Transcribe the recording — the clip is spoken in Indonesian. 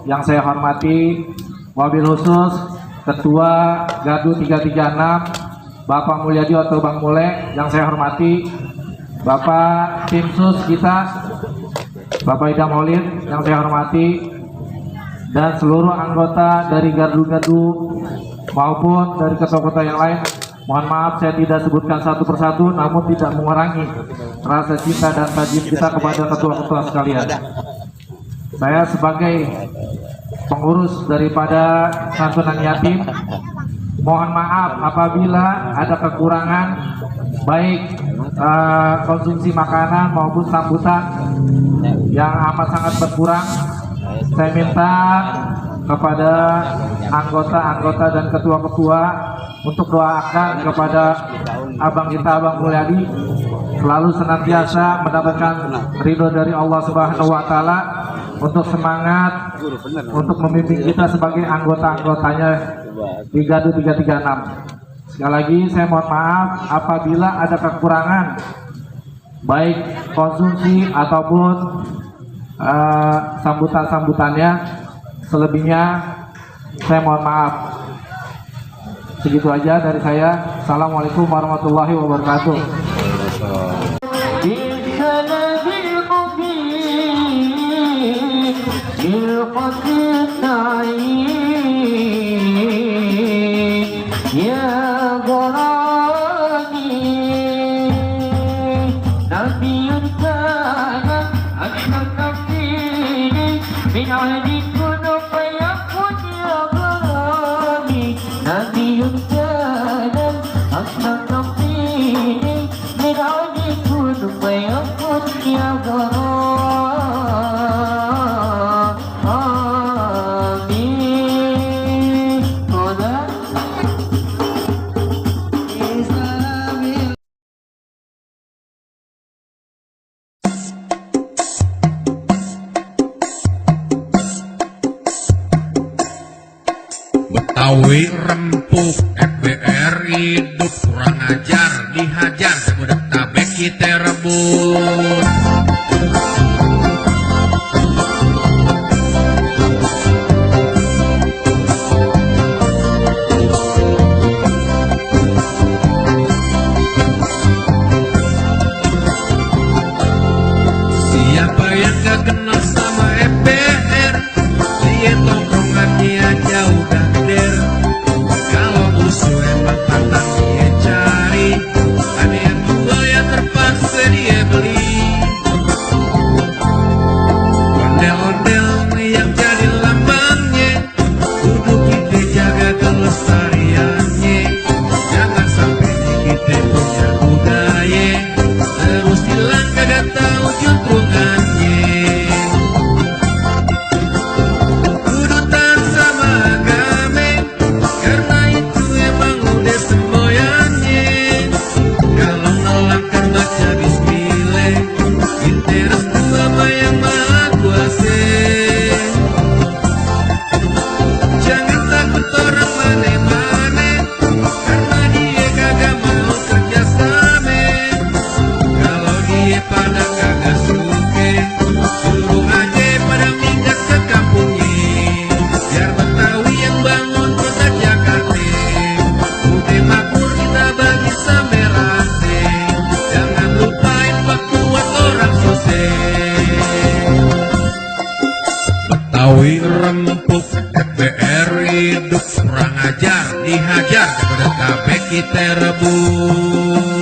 Yang saya hormati wabil khusus Ketua Gardu 336 Bapak Mulyadi atau Bang Mule, yang saya hormati Bapak tim sus kita Bapak Idam Holid, yang saya hormati, dan seluruh anggota dari gardu-gardu maupun dari kota-kota yang lain. Mohon maaf saya tidak sebutkan satu persatu, namun tidak mengurangi rasa cinta dan tajim kita kepada ketua-ketua sekalian. Saya sebagai pengurus daripada santunan yatim, mohon maaf apabila ada kekurangan baik konsumsi makanan maupun sambutan yang amat sangat berkurang. Saya minta kepada anggota-anggota dan ketua-ketua untuk doakan kepada abang kita, Abang Mulyadi, selalu senantiasa mendapatkan ridho dari Allah Subhanahu wa Ta'ala, untuk semangat untuk memimpin kita sebagai anggota-anggotanya di Gardu 336. Sekali lagi saya mohon maaf apabila ada kekurangan baik konsumsi ataupun sambutan-sambutannya. Selebihnya saya mohon maaf. Segitu aja dari saya. Assalamualaikum warahmatullahi wabarakatuh. Betawi rempuk, FBR hidup kurang ajar, dihajar udah tabek kita rebut. Siapa yang gak kenal sama FBR, dia tongkrongannya jauh dan der. Kalau musuh emang pantang dia cari, ada yang jual yang terpaksa dia beli. Ondel-ondel yang jadi lambangnya, kudu kita jaga kelestariannya. Jangan sampai kita punya budaya terus hilang kagak tahu juntrungannya. Kudu taat sama agama, karena itu emang udah semboyannya. Kalau nolak kan baca bismillah, kita restu sama yang maha kuasa. Jangan takut orang mana-mana, karena dia kagak mau kerjasama. Kalau dia pada kagak suka, suruh aja pada minggat ke kampungnya. Biar Betawi yang bangun kota Jakarta, udah makmur kita bagi sampai rata. Jangan lupain waktu buat orang susah. Betawi rempuk, FBR hidup kurang ajar, dihajar udah tabek kita rebut.